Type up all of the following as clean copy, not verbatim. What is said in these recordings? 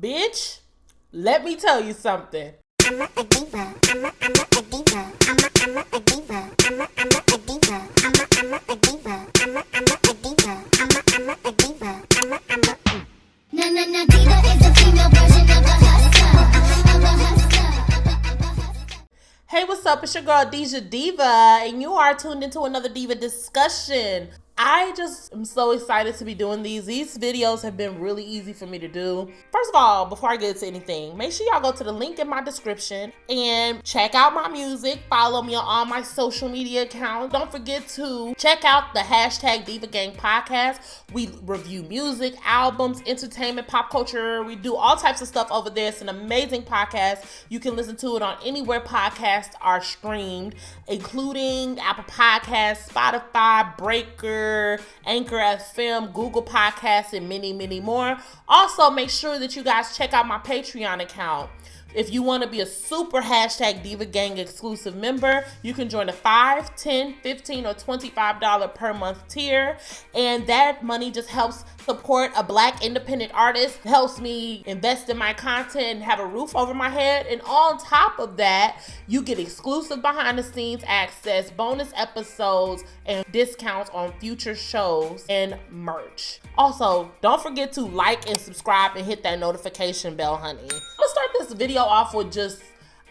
Bitch, let me tell you something. I'm a diva. I'm a diva. I'm a diva. I'm a diva. I'm a diva. I'm a diva. I'm a diva. Na Diva is a female version of a hustler. Hey, what's up? It's your girl DijahDiva, and you are tuned into another Diva discussion. I just am so excited to be doing these. These videos have been really easy for me to do. First of all, before I get into anything, make sure y'all go to the link in my description and check out my music. Follow me on all my social media accounts. Don't forget to check out the #DivaGang podcast. We review music, albums, entertainment, pop culture. We do all types of stuff over there. It's an amazing podcast. You can listen to it on anywhere podcasts are streamed, including Apple Podcasts, Spotify, Breaker, Anchor FM, Google Podcasts, and many, many more. Also, make sure that you guys check out my Patreon account. If you want to be a super #DivaGang exclusive member, you can join a $5, $10, $15, or $25 per month tier. And that money just helps support a Black independent artist, helps me invest in my content and have a roof over my head. And on top of that, you get exclusive behind the scenes access, bonus episodes, and discounts on future shows and merch. Also, don't forget to like and subscribe and hit that notification bell, honey. Let's start this video off with just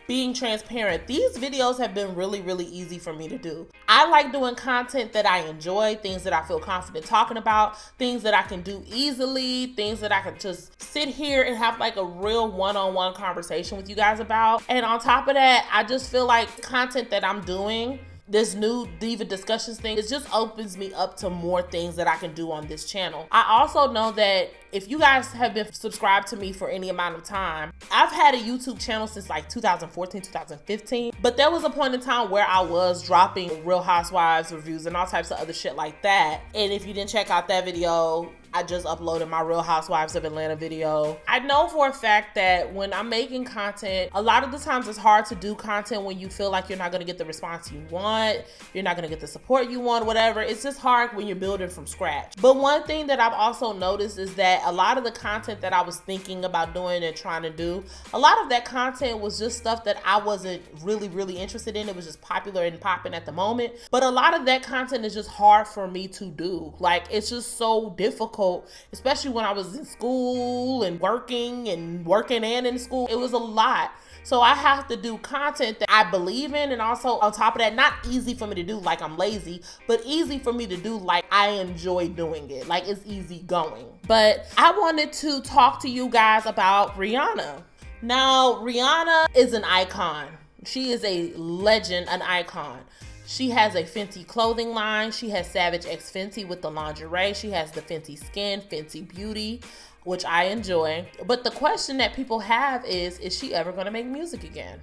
being transparent. These videos have been really, really easy for me to do. I like doing content that I enjoy, things that I feel confident talking about, things that I can do easily, things that I can just sit here and have like a real one-on-one conversation with you guys about. And on top of that, I just feel like content that I'm doing, this new Diva discussions thing, it just opens me up to more things that I can do on this channel. I also know that if you guys have been subscribed to me for any amount of time, I've had a YouTube channel since like 2014, 2015, but there was a point in time where I was dropping Real Housewives reviews and all types of other shit like that. And if you didn't check out that video, I just uploaded my Real Housewives of Atlanta video. I know for a fact that when I'm making content, a lot of the times it's hard to do content when you feel like you're not gonna get the response you want, you're not gonna get the support you want, whatever. It's just hard when you're building from scratch. But one thing that I've also noticed is that a lot of the content that I was thinking about doing and trying to do, a lot of that content was just stuff that I wasn't really interested in. It was just popular and popping at the moment. But a lot of that content is just hard for me to do. Like, it's just so difficult, especially when I was in school and working and in school. It was a lot. So I have to do content that I believe in, and also on top of that, not easy for me to do like I'm lazy, but easy for me to do like I enjoy doing it. Like, it's easy going. But I wanted to talk to you guys about Rihanna. Now, Rihanna is an icon. She is a legend, an icon. She has a Fenty clothing line. She has Savage X Fenty with the lingerie. She has the Fenty Skin, Fenty Beauty, which I enjoy. But the question that people have is she ever gonna make music again?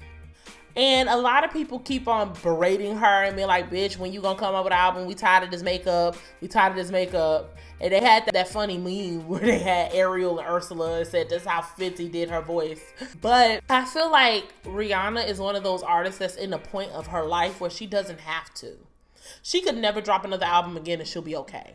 And a lot of people keep on berating her and being like, bitch, when you gonna come up with an album? We tired of this makeup. We tired of this makeup. And they had that funny meme where they had Ariel and Ursula and said that's how Fenty did her voice. But I feel like Rihanna is one of those artists that's in a point of her life where she doesn't have to. She could never drop another album again and she'll be okay.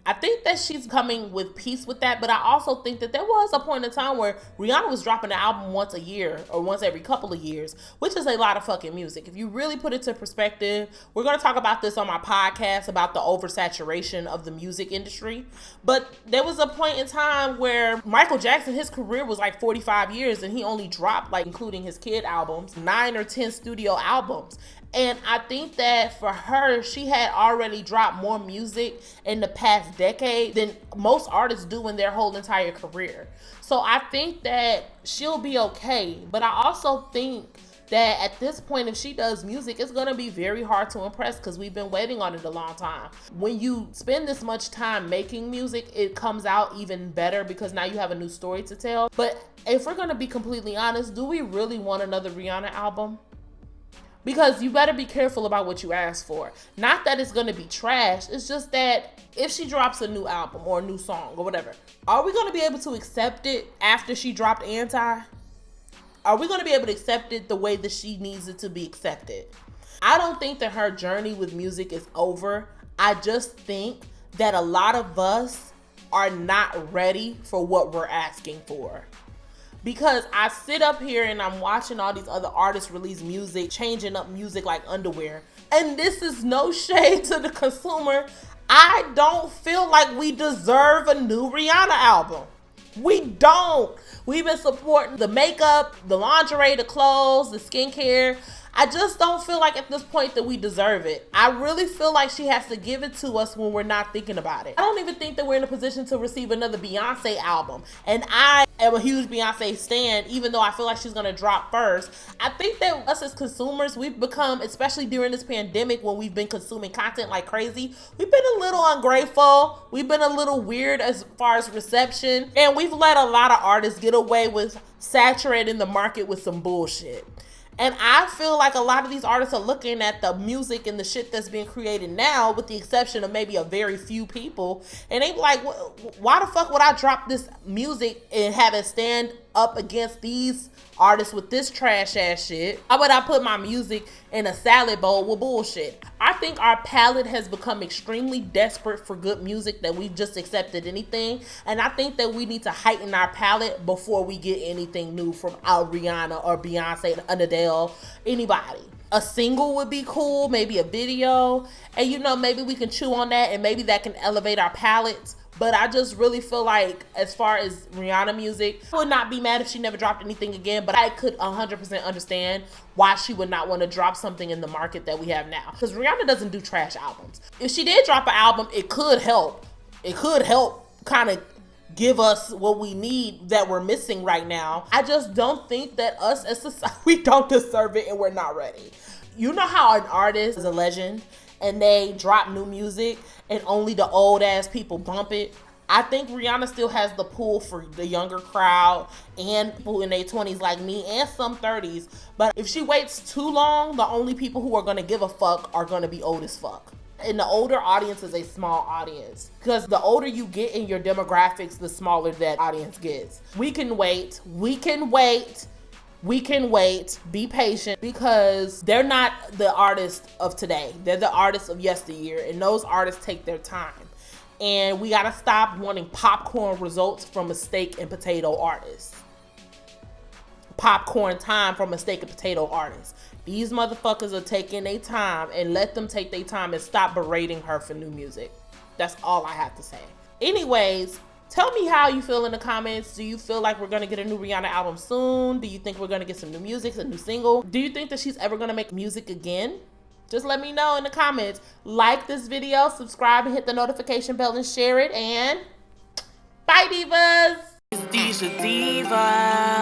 I think that she's coming with peace with that, but I also think that there was a point in time where Rihanna was dropping an album once a year or once every couple of years, which is a lot of fucking music. If you really put it to perspective, we're going to talk about this on my podcast about the oversaturation of the music industry. But there was a point in time where Michael Jackson, his career was like 45 years and he only dropped, like including his kid albums, 9 or 10 studio albums. And I think that for her, she had already dropped more music in the past decade than most artists do in their whole entire career. So I think that she'll be okay. But I also think that at this point, if she does music, it's going to be very hard to impress because we've been waiting on it a long time. When you spend this much time making music, it comes out even better because now you have a new story to tell. But if we're going to be completely honest, do we really want another Rihanna album? Because you better be careful about what you ask for. Not that it's gonna be trash, it's just that if she drops a new album or a new song or whatever, are we gonna be able to accept it after she dropped Anti? Are we gonna be able to accept it the way that she needs it to be accepted? I don't think that her journey with music is over. I just think that a lot of us are not ready for what we're asking for. because I sit up here and I'm watching all these other artists release music, changing up music like underwear. And this is no shade to the consumer. I don't feel like we deserve a new Rihanna album. We don't. We've been supporting the makeup, the lingerie, the clothes, the skincare. I just don't feel like at this point that we deserve it. I really feel like she has to give it to us when we're not thinking about it. I don't even think that we're in a position to receive another Beyonce album. And I am a huge Beyonce stan, even though I feel like she's gonna drop first. I think that us as consumers, we've become, especially during this pandemic when we've been consuming content like crazy, we've been a little ungrateful. We've been a little weird as far as reception. And we've let a lot of artists get away with saturating the market with some bullshit. And I feel like a lot of these artists are looking at the music and the shit that's being created now, with the exception of maybe a very few people, and they like, why the fuck would I drop this music and have it stand up against these artists with this trash ass shit? Why would I put my music in a salad bowl with bullshit? I think our palate has become extremely desperate for good music, that we've just accepted anything. And I think that we need to heighten our palate before we get anything new from Rihanna or Beyonce, Adele, anybody. A single would be cool, maybe a video. And you know, maybe we can chew on that and maybe that can elevate our palates. But I just really feel like, as far as Rihanna music, I would not be mad if she never dropped anything again, but I could 100% understand why she would not want to drop something in the market that we have now. Because Rihanna doesn't do trash albums. If she did drop an album, it could help. It could help kind of give us what we need that we're missing right now. I just don't think that us as society, we don't deserve it and we're not ready. You know how an artist is a legend and they drop new music and only the old ass people bump it? I think Rihanna still has the pull for the younger crowd and people in their 20s like me and some 30s. But if she waits too long, the only people who are going to give a fuck are going to be old as fuck. And the older audience is a small audience, because the older you get in your demographics, the smaller that audience gets. We can wait. We can wait. We can wait. Be patient, because they're not the artists of today. They're the artists of yesteryear, and those artists take their time. And we gotta stop wanting popcorn results from a steak and potato artist. Popcorn time from a steak and potato artist. These motherfuckers are taking their time, and let them take their time and stop berating her for new music. That's all I have to say. Anyways, tell me how you feel in the comments. Do you feel like we're gonna get a new Rihanna album soon? Do you think we're gonna get some new music, a new single? Do you think that she's ever gonna make music again? Just let me know in the comments. Like this video, subscribe, and hit the notification bell and share it. And bye, divas. It's DijahDiva.